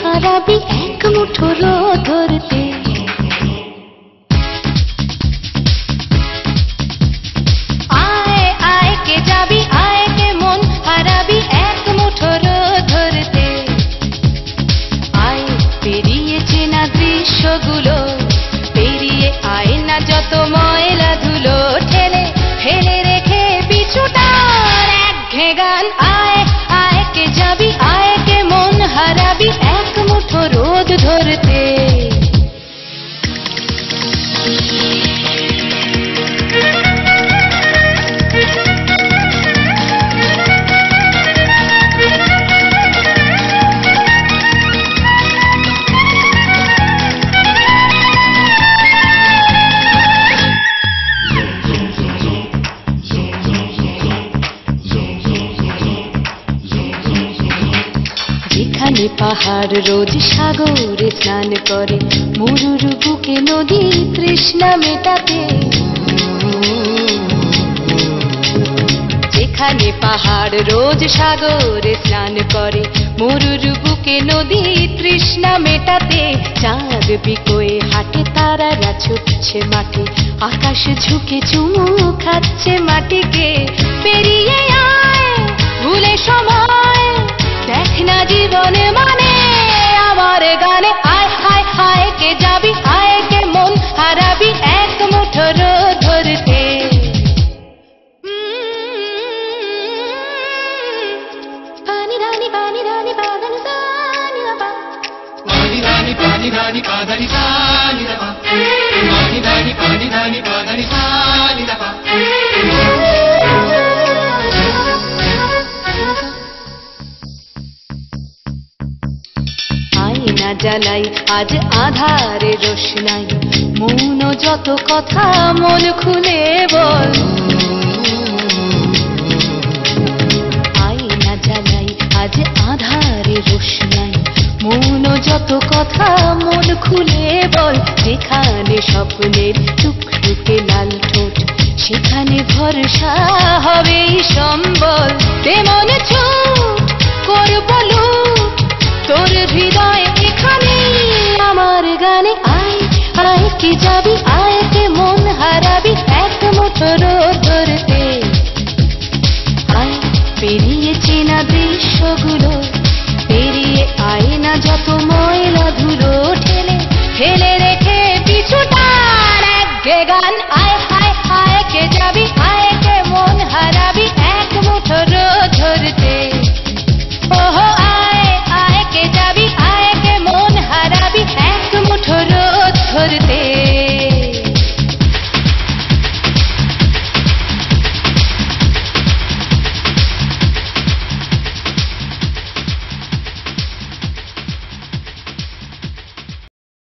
হারাবি এক মুঠো রোদ ধরতে আয় আয় কে যাবি আয় কে মন হারাবি এক মুঠো রোদ ধরতে আয় পেরিয়ে চেনা দৃশ্যগুলো পেরিয়ে আয় না যত ময়লা ধুলো ঠেলে ফেলে রেখে পিছুটার একঘে গান আয় আয় কে যাবি আয় কে মন হারাবি এক মুঠো রোদ ধরতে যেখানে পাহাড় রোজ সাগরে স্নান করে মরুর বুকে নদী তৃষ্ণা মেটাতে যেখানে পাহাড় রোজ সাগরে স্নান করে মরুর বুকে নদী তৃষ্ণা মেটাতে চাঁদ বিকোয়ে হাটে তারারা ছুটছে মাঠে আকাশ ঝুঁকে চুমু খাচ্ছে মাটিকে পেরিয়ে আয় ভুলে সময় দেখ না জীবনে মানে আমার গানে আয় হায় হায় কে যাবি আয় কে মন হারাবি এক মুঠো রোদ ধরতে পানি রানি পাদানি সানি বাবা পানি রানি পাদানি সানি বাবা পানি রানি পাদানি সানি বাবা আয়না জ্বালাই আজ আধারে রোশনাই মৌন যত কথা মন খুলে বল আয়না জ্বালাই আজ আধারে রোশনাই মৌন যত কথা মন খুলে বল যেখানে স্বপ্নের টুকটুকে লাল ঠোঁট সেখানে ভরসা হবে সম্বল তেমন ছুট করব লুট তোর হৃদয় এখানে আমার গানে আয় আয় কে যাবি আয় কে মন হারাবি এক মুঠো রোদ ধরতে আয় পেরিয়ে চেনা দৃশ্যগুলো পেরিয়ে আয় না যত ময়লা ধুলো ঠেলে ফেলে রেখে পিছুটার একঘে